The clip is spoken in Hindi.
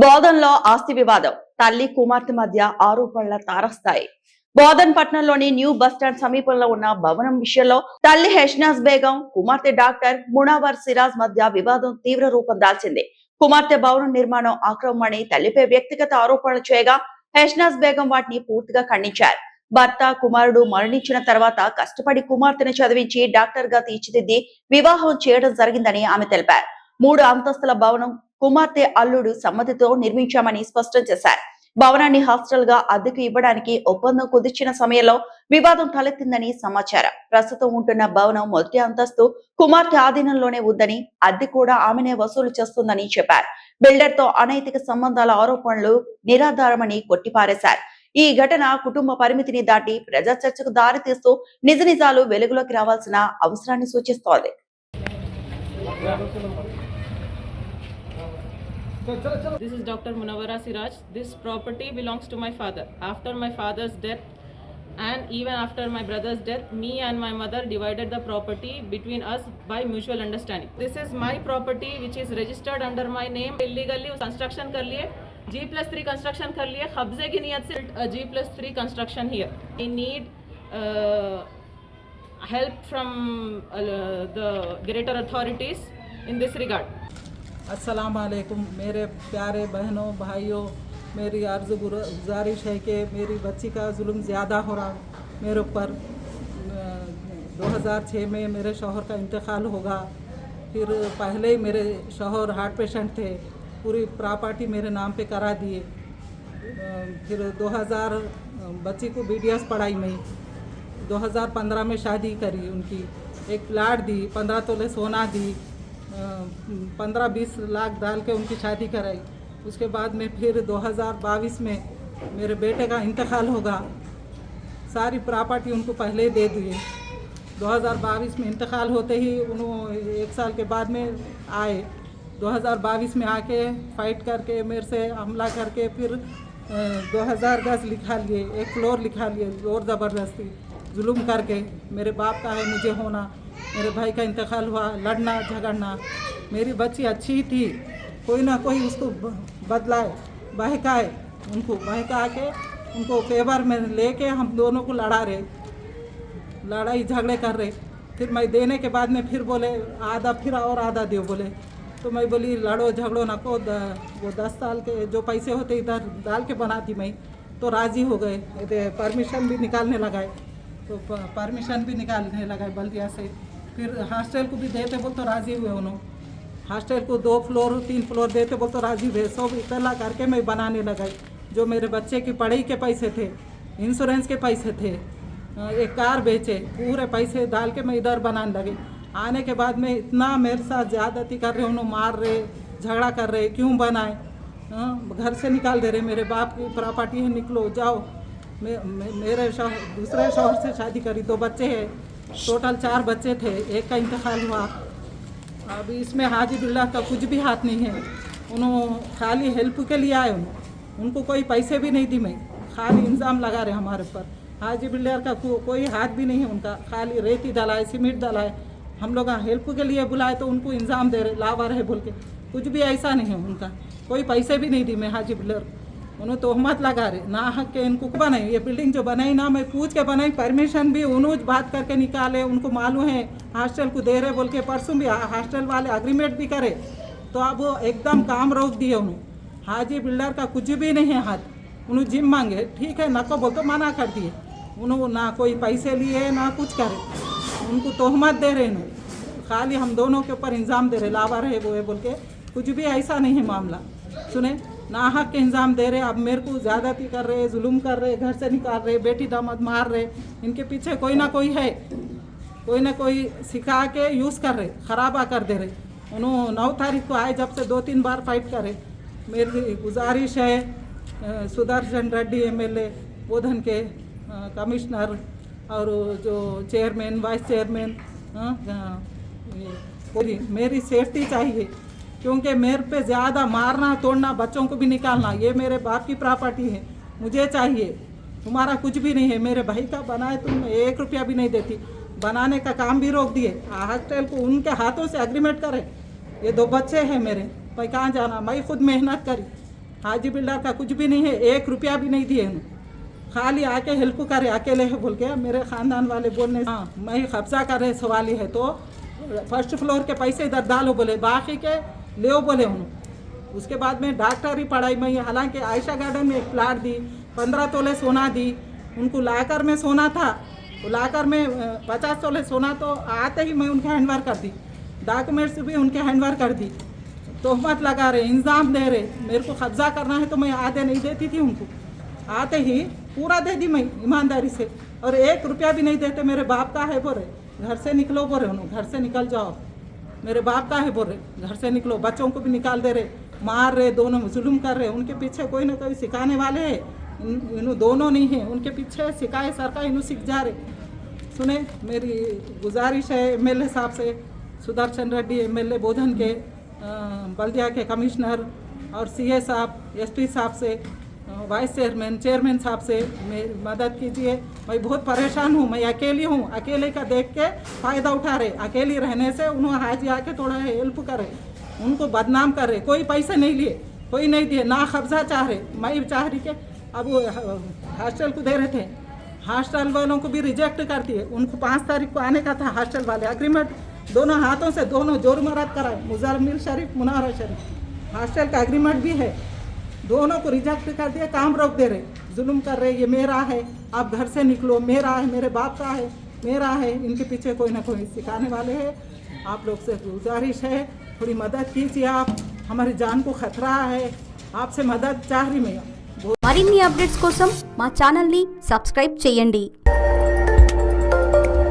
బోధన్లో ఆస్తి వివాదం తల్లి కుమార్తె మధ్య ఆరోపణల తారస్థాయి. బోధన్ పట్టణంలోని న్యూ బస్టాండ్ సమీపంలో ఉన్న భవనం విషయంలో తల్లి హెష్నాజ్ బేగం, కుమార్తె డాక్టర్ మునావర్ సిరాజ్ మధ్య వివాదం తీవ్ర రూపం దాల్చింది. కుమార్తె భవనం నిర్మాణం అక్రమమని తల్లిపై వ్యక్తిగత ఆరోపణలు చేయగా హెష్నాజ్ బేగం వాటిని పూర్తిగా ఖండించారు. భర్త కుమారుడు మరణించిన తర్వాత కష్టపడి కుమార్తెను చదివించి డాక్టర్ గా తీర్చిదిద్ది వివాహం చేయడం జరిగిందని ఆమె తెలిపారు. 3 అంతస్తుల భవనం కుమార్తె అల్లుడు సమ్మతితో నిర్మించామని స్పష్టం చేశారు. భవనాన్ని హాస్టల్ గా అద్దెకు ఇవ్వడానికి ఒప్పందం కుదిర్చిన సమయంలో వివాదం తలెత్తిందని సమాచారం. ప్రస్తుతం ఉంటున్న భవనం మొదటి అంతస్తు కుమార్తె ఆధీనంలోనే ఉందని, అద్దె కూడా ఆమెనే వసూలు చేస్తుందని చెప్పారు. బిల్డర్ తో అనైతిక సంబంధాల ఆరోపణలు నిరాధారమని కొట్టిపారేశారు. ఈ ఘటన కుటుంబ పరిమితిని దాటి ప్రజా చర్చకు దారితీస్తూ నిజ నిజాలు వెలుగులోకి రావాల్సిన అవసరాన్ని సూచిస్తోంది. This is Dr. Munawara Siraj. This property belongs to my father. After my father's death and even after my brother's death, me and my mother divided the property between us by mutual understanding. This is my property which is registered under my name. Illegally construction कर लिए, G+3 construction कर लिए, कब्जे की नियत से G+3 construction here. I need help from the greater authorities in this regard. अस्सलाम वालेकुम मेरे प्यारे बहनों भाइयों, मेरी अर्ज़ गुजारिश है कि मेरी बच्ची का जुल्म ज़्यादा हो रहा मेरे ऊपर। 2006 में मेरे शौहर का इंतकाल होगा। फिर पहले ही मेरे शौहर हार्ट पेशेंट थे, पूरी प्रॉपर्टी मेरे नाम पे करा दिए। फिर 2000 बच्ची को BDS पढ़ाई में 2015 में शादी करी उनकी, एक प्लाट दी, 15 तोले सोना दी, 15-20 लाख डाल के उनकी शादी कराई। उसके बाद में फिर 2022 में मेरे बेटे का इंतकाल होगा। सारी प्रॉपर्टी उनको पहले दे दिए। 2022 में इंतकाल होते ही उन्होंने 1 साल के बाद में आए। 2022 में आके फाइट करके मेरे से हमला करके फिर 2000 गज लिखा लिए, 1 फ्लोर लिखा लिए, जोर ज़बरदस्ती जुल्म करके। मेरे बाप का है मुझे होना, मेरे भाई का इंतकाल हुआ, लड़ना झगड़ना। मेरी बच्ची अच्छी थी, कोई ना कोई उसको बदलाए, बहकाए, उनको बहका के उनको फेवर में लेके हम दोनों को लड़ा रहे, लड़ाई झगड़े कर रहे। फिर मैं देने के बाद में फिर बोले आधा, फिर और आधा दो बोले। तो मैं बोली लड़ो झगड़ो ना को, वो 10 साल के जो पैसे होते इधर डाल के बनाती मैं, तो राज़ी हो गए। परमिशन भी निकालने लगाए, तो परमिशन भी निकालने लगाए बल्दिया से। फिर हॉस्टल को भी देते बोल तो राज़ी हुए उन्होंने। हॉस्टल को 2 फ्लोर 3 फ्लोर देते बोल तो राज़ी हुए। सब इकट्ठा करके मैं बनाने लगाई। जो मेरे बच्चे की पढ़ाई के पैसे थे, इंश्योरेंस के पैसे थे, एक कार बेचे, पूरे पैसे डाल के मैं इधर बनाने लगी। आने के बाद में इतना मेरे साथ ज़्यादती कर रहे, उन्होंने मार रहे, झगड़ा कर रहे, क्यों बनाए, घर से निकाल दे रहे। मेरे बाप की प्रॉपर्टी है, निकलो जाओ। मेरे दूसरे शौहर से शादी करी, 2 बच्चे हैं, टोटल 4 बच्चे थे, एक का इंतकाल हुआ। अभी इसमें हाजी बिल्ला का कुछ भी हाथ नहीं है। उन्होंने खाली हेल्प के लिए आए, उनको कोई पैसे भी नहीं दी मैं, खाली इल्ज़ाम लगा रहे हमारे ऊपर। हाजी बिल्डर का कोई हाथ भी नहीं है उनका, खाली रेती डलाए, सीमेंट डलाए। हम लोग हेल्प के लिए बुलाए तो उनको इल्ज़ाम दे रहे, लावर है बोल के। कुछ भी ऐसा नहीं है उनका, कोई पैसे भी नहीं दी मैं हाजी बिल्डर। उन्होंने तोहमत लगा रहे, ना हक के इनको बनाई। ये बिल्डिंग जो बनाई ना मैं पूछ के बनाई, परमिशन भी उन्होंने बात करके निकाले। उनको मालूम है हॉस्टल को दे रहे बोल के। परसों भी हॉस्टल वाले एग्रीमेंट भी करे, तो अब वो एकदम काम रोक दिए उन्होंने। हाजी बिल्डर का कुछ भी नहीं है हाथ। उन्होंने जिम मांगे, ठीक है नको बोल तो मना कर दिए। उन्होंने ना कोई पैसे लिए ना कुछ करे, उनको तोहमत दे रहे हैं, खाली हम दोनों के ऊपर इल्ज़ाम दे रहे, लावर है वो है बोल के। कुछ भी ऐसा नहीं है मामला। सुने ना हक के इंजाम दे रहे, अब मेरे को ज़्यादती कर रहे, जुल्म कर रहे, घर से निकाल रहे, बेटी दामाद मार रहे। इनके पीछे कोई ना कोई है, कोई ना कोई सिखा के यूज़ कर रहे, ख़राबा कर दे रहे। उन्होंने 9 तारीख को आए, जब से 2-3 बार फाइट करे। मेरी गुजारिश है सुदर्शन रेड्डी MLA, बोधन के कमिश्नर और जो चेयरमैन वाइस चेयरमैन, मेरी सेफ्टी चाहिए, क्योंकि मेरे पे ज़्यादा मारना तोड़ना, बच्चों को भी निकालना, ये मेरे बाप की प्रॉपर्टी है, मुझे चाहिए। तुम्हारा कुछ भी नहीं है। मेरे भाई का बनाए तुम 1 रुपया भी नहीं देती, बनाने का काम भी रोक दिए। हॉस्टल को उनके हाथों से एग्रीमेंट करे। ये 2 बच्चे हैं मेरे, मैं कहाँ जाना, मैं खुद मेहनत करी, हाजी बिल्डर का कुछ भी नहीं है, 1 रुपया भी नहीं दिए उन्होंने। खाली आके हेल्प करे, अकेले है बोल के मेरे ख़ानदान वाले बोलने हाँ मैं कब्जा कर रहे सवाल ही है, तो फर्स्ट फ्लोर के पैसे इधर डालो बोले, बाकी के ले बोले उन्होंने। उसके बाद में डॉक्टरी पढ़ाई में, हालांकि आयशा गार्डन में एक प्लाट दी, 15 तोले सोना दी उनको। लाकर में सोना था, वो लाकर में 50 तोले सोना तो आते ही मैं उनके हैंडओवर कर दी, डॉक्यूमेंट्स भी उनके हैंडओवर कर दी। तोहमत लगा रहे, इल्ज़ाम दे रहे, मेरे को कब्जा करना है तो मैं आधे नहीं देती थी उनको, आते ही पूरा दे दी मैं ईमानदारी से, और 1 रुपया भी नहीं देते। मेरे बाप का है बोले, घर से निकलो बोले उन्होंने, घर से निकल जाओ, मेरे बाप का है बोले, घर से निकलो। बच्चों को भी निकाल दे रहे, मार रहे, दोनों जुल्म कर रहे। उनके पीछे कोई ना कोई सिखाने वाले हैं, इन्हों दोनों नहीं है, उनके पीछे सिखाए सरकार, इन्हों सीख जा रहे। सुने मेरी गुजारिश है MLA साहब से, सुदर्शन रेड्डी MLA बोधन के, बल्दिया के कमिश्नर और CA साहब, SP साहब से, वाइस चेयरमैन साहब से मेरी मदद कीजिए। मैं बहुत परेशान हूँ, मैं अकेली हूँ, अकेले का देख के फ़ायदा उठा रहे। अकेली रहने से उन्होंने हाजी आके थोड़ा हेल्प करे, उनको बदनाम कर रहे। कोई पैसे नहीं लिए, कोई नहीं दिए, ना कब्जा चाह रहे। मैं चाह रही कि अब वो हॉस्टल को दे रहे थे, हॉस्टल वालों को भी रिजेक्ट कर दिए। उनको 5 तारीख को आने का था, हॉस्टल वाले एग्रीमेंट दोनों हाथों से दोनों जोर मरद कराए, मुज़म्मिल शरीफ, मुनारा शरीफ, हॉस्टल का एग्रीमेंट भी है, दोनों को रिजेक्ट कर दिया, काम रोक दे रहे, जुल्म कर रहे। ये मेरा है, आप घर से निकलो, मेरा है, मेरे बाप का है, मेरा है। इनके पीछे कोई ना कोई सिखाने वाले हैं। आप लोग से गुजारिश है, थोड़ी मदद कीजिए आप, हमारी जान को खतरा है, आपसे मदद चाह रही मैं। మరిన్ని అప్డేట్స్ కోసం మా ఛానల్ని సబ్స్క్రైబ్ చేయండి.